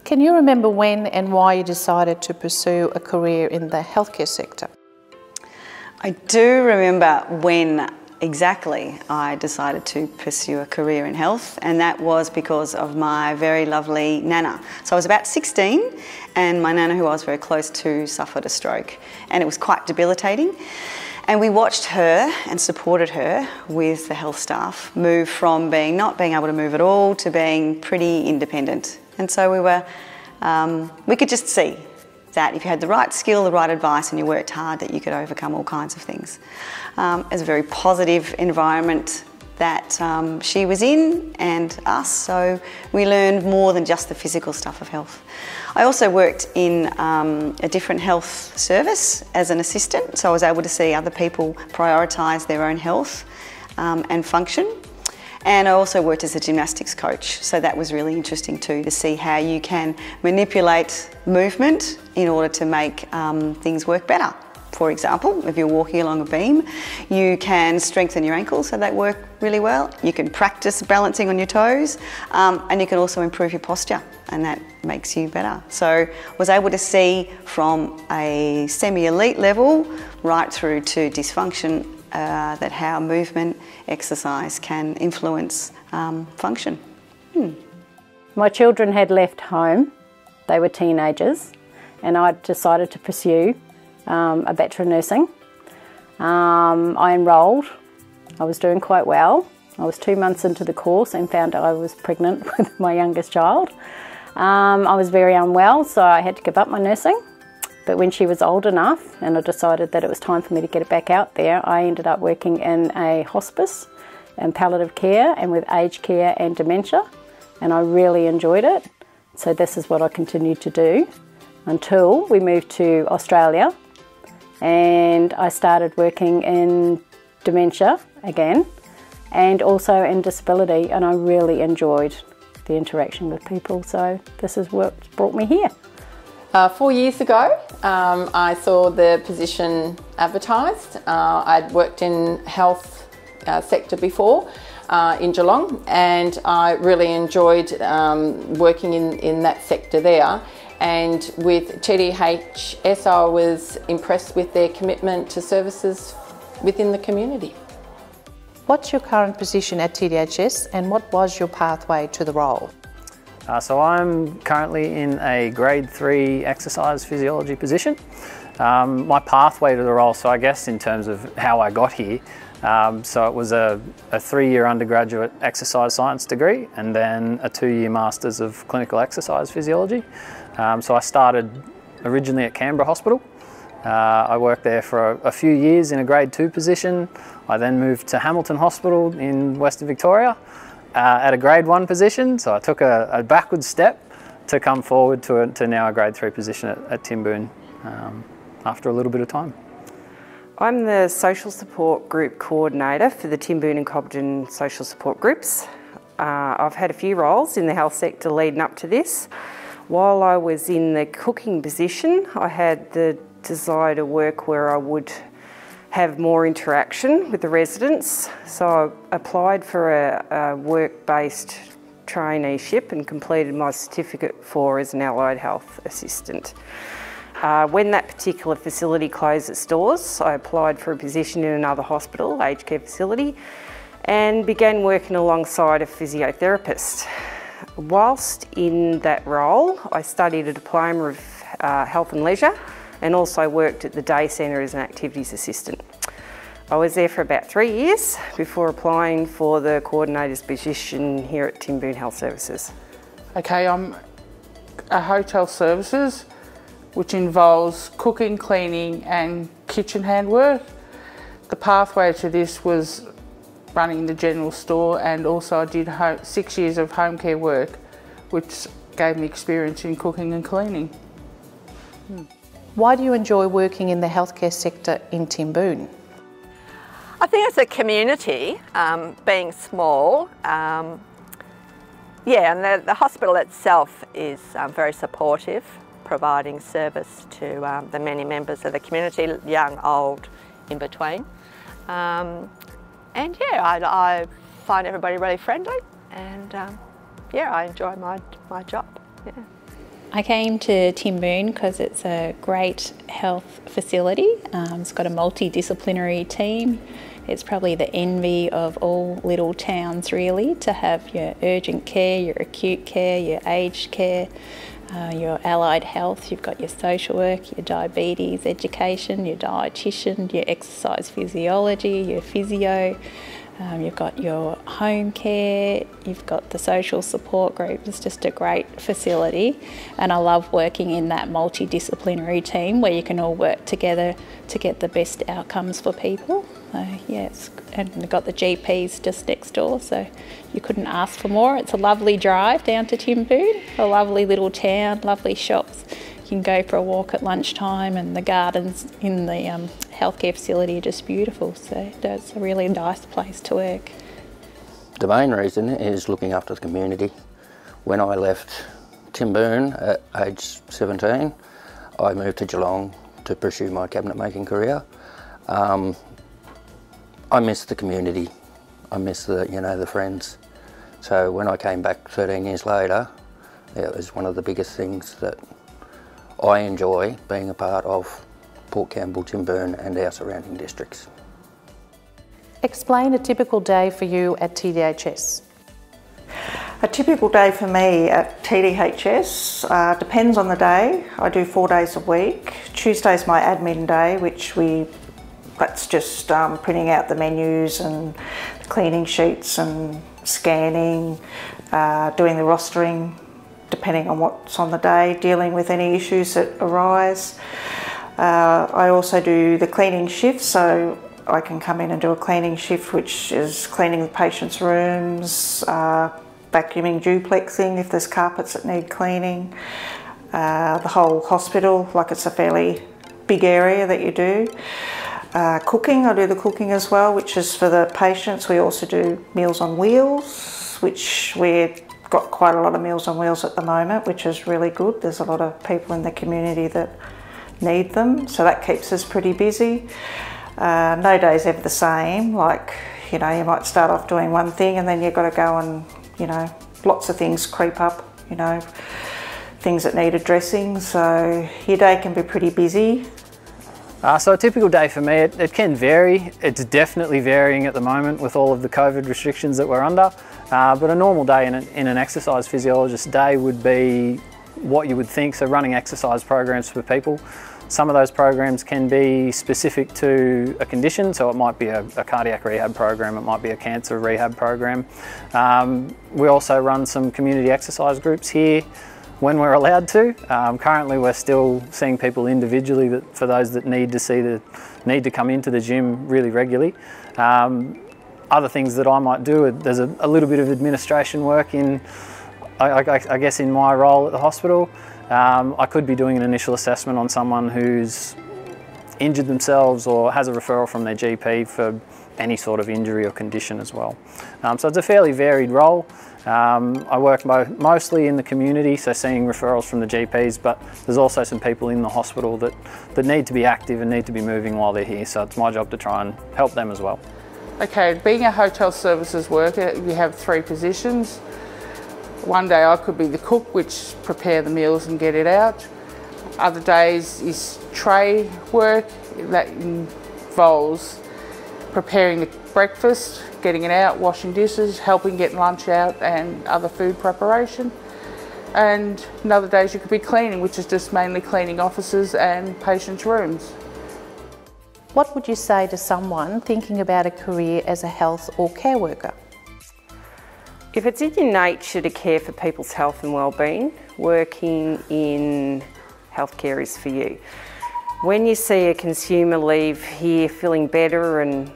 Can you remember when and why you decided to pursue a career in the healthcare sector? I do remember when exactly I decided to pursue a career in health, and that was because of my very lovely nana. So I was about 16 and my nana, who I was very close to, suffered a stroke, and it was quite debilitating. And we watched her and supported her with the health staff move from not being able to move at all to being pretty independent. And so we could just see that if you had the right skill, the right advice, and you worked hard, that you could overcome all kinds of things. It was a very positive environment that she was in and us, so we learned more than just the physical stuff of health. I also worked in a different health service as an assistant, so I was able to see other people prioritise their own health and function. And I also worked as a gymnastics coach, so that was really interesting too, to see how you can manipulate movement in order to make things work better. For example, if you're walking along a beam, you can strengthen your ankles so they work really well. You can practice balancing on your toes, and you can also improve your posture, and that makes you better. So I was able to see from a semi-elite level right through to dysfunction that how movement, exercise can influence function. My children had left home, they were teenagers, and I decided to pursue a Bachelor of Nursing. I enrolled, I was doing quite well. I was 2 months into the course and found out I was pregnant with my youngest child. I was very unwell, so I had to give up my nursing. But when she was old enough and I decided that it was time for me to get it back out there, I ended up working in a hospice and palliative care and with aged care and dementia, and I really enjoyed it. So this is what I continued to do until we moved to Australia, and I started working in dementia again and also in disability, and I really enjoyed the interaction with people, so this is what brought me here. 4 years ago, I saw the position advertised. I'd worked in health sector before in Geelong, and I really enjoyed working in that sector there. And with TDHS, I was impressed with their commitment to services within the community. What's your current position at TDHS and what was your pathway to the role? So I'm currently in a grade 3 exercise physiology position. My pathway to the role, so I guess in terms of how I got here, so it was a 3-year undergraduate exercise science degree and then a 2-year Masters of Clinical Exercise Physiology. So I started originally at Canberra Hospital. I worked there for a few years in a grade 2 position. I then moved to Hamilton Hospital in Western Victoria at a grade 1 position, so I took a backward step to come forward to now a grade 3 position at Timboon after a little bit of time. I'm the Social Support Group Coordinator for the Timboon and Cobden Social Support Groups. I've had a few roles in the health sector leading up to this. While I was in the cooking position, I had the desire to work where I would have more interaction with the residents, so I applied for a work-based traineeship and completed my certificate as an allied health assistant. When that particular facility closed its doors, I applied for a position in another hospital, aged care facility, and began working alongside a physiotherapist. Whilst in that role, I studied a diploma of health and leisure and also worked at the day centre as an activities assistant. I was there for about 3 years before applying for the coordinator's position here at Timboon Health Services. Okay, I'm a hotel services, which involves cooking, cleaning and kitchen handwork. The pathway to this was running the general store, and also I did 6 years of home care work, which gave me experience in cooking and cleaning. Why do you enjoy working in the healthcare sector in Timboon? I think it's a community, being small. Yeah, and the hospital itself is very supportive, providing service to the many members of the community, young, old, in between. And yeah, I find everybody really friendly, and yeah, I enjoy my job. Yeah. I came to Timboon because it's a great health facility. It's got a multidisciplinary team. It's probably the envy of all little towns really, to have your urgent care, your acute care, your aged care, your allied health. You've got your social work, your diabetes education, your dietitian, your exercise physiology, your physio. You've got your home care, you've got the social support group. It's just a great facility, and I love working in that multidisciplinary team where you can all work together to get the best outcomes for people. And we've got the GPs just next door, so you couldn't ask for more. It's a lovely drive down to Timboon, a lovely little town, lovely shops. You can go for a walk at lunchtime, and the gardens in the healthcare facility are just beautiful, so it's a really nice place to work. The main reason is looking after the community. When I left Timboon at age 17, I moved to Geelong to pursue my cabinet making career. I miss the community, I miss the friends. So when I came back 13 years later, it was one of the biggest things that I enjoy being a part of Port Campbell, Timboon and our surrounding districts. Explain a typical day for you at TDHS. A typical day for me at TDHS depends on the day. I do 4 days a week. Tuesday's my admin day, that's just printing out the menus and cleaning sheets and scanning, doing the rostering depending on what's on the day, dealing with any issues that arise. I also do the cleaning shift, so I can come in and do a cleaning shift, which is cleaning the patient's rooms, vacuuming, duplexing if there's carpets that need cleaning. The whole hospital, like it's a fairly big area that you do. Cooking, I do the cooking as well, which is for the patients. We also do Meals on Wheels, which we've got quite a lot of Meals on Wheels at the moment, which is really good. There's a lot of people in the community that need them, so that keeps us pretty busy. No day's ever the same. You might start off doing one thing and then you've got to go and, lots of things creep up, things that need addressing, so your day can be pretty busy. So a typical day for me, it can vary. It's definitely varying at the moment with all of the COVID restrictions that we're under. But a normal day in an exercise physiologist day would be what you would think, so running exercise programs for people. Some of those programs can be specific to a condition, so it might be a cardiac rehab program, it might be a cancer rehab program. We also run some community exercise groups here when we're allowed to. Currently we're still seeing people individually for those that need to come into the gym really regularly. Other things that I might do, there's a little bit of administration work I guess in my role at the hospital. I could be doing an initial assessment on someone who's injured themselves or has a referral from their GP for any sort of injury or condition as well. So it's a fairly varied role. I work mostly in the community, so seeing referrals from the GPs, but there's also some people in the hospital that need to be active and need to be moving while they're here, so it's my job to try and help them as well. Okay, being a hotel services worker, you have 3 positions. One day I could be the cook, which prepare the meals and get it out. Other days is tray work, that involves preparing the breakfast, getting it out, washing dishes, helping get lunch out and other food preparation. And in other days you could be cleaning, which is just mainly cleaning offices and patients' rooms. What would you say to someone thinking about a career as a health or care worker? If it's in your nature to care for people's health and well-being, working in healthcare is for you. When you see a consumer leave here feeling better and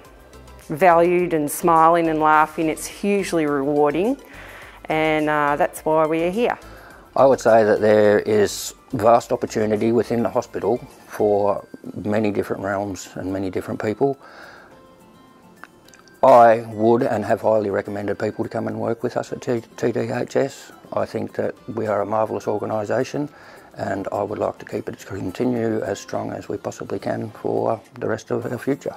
valued and smiling and laughing, it's hugely rewarding, and that's why we are here. I would say that there is vast opportunity within the hospital for many different realms and many different people. I would and have highly recommended people to come and work with us at TDHS. I think that we are a marvellous organisation, and I would like to keep it continue as strong as we possibly can for the rest of our future.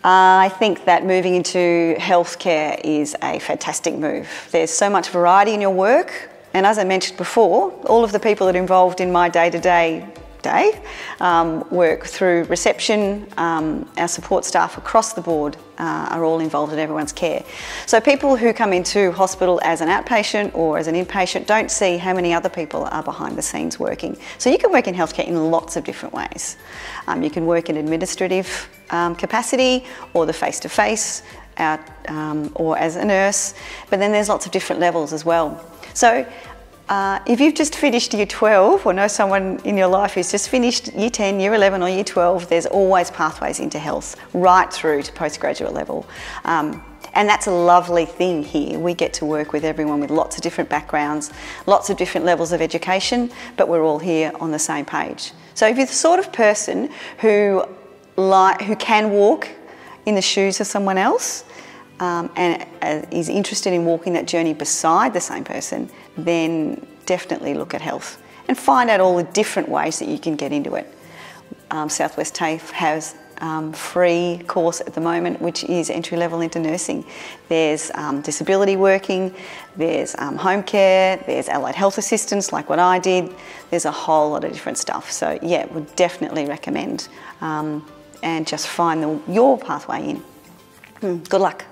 I think that moving into healthcare is a fantastic move. There's so much variety in your work. And as I mentioned before, all of the people that are involved in my day-to-day work through reception. Our support staff across the board are all involved in everyone's care. So people who come into hospital as an outpatient or as an inpatient don't see how many other people are behind the scenes working. So you can work in healthcare in lots of different ways. You can work in administrative capacity or the face-to-face, or as a nurse, but then there's lots of different levels as well. So if you've just finished year 12 or know someone in your life who's just finished year 10, year 11 or year 12, there's always pathways into health right through to postgraduate level. And that's a lovely thing here. We get to work with everyone with lots of different backgrounds, lots of different levels of education, but we're all here on the same page. So if you're the sort of person who can walk in the shoes of someone else, and is interested in walking that journey beside the same person, then definitely look at health and find out all the different ways that you can get into it. Southwest TAFE has free course at the moment, which is entry level into nursing. There's disability working, there's home care, there's allied health assistance like what I did. There's a whole lot of different stuff. So yeah, would definitely recommend and just find your pathway in. Good luck.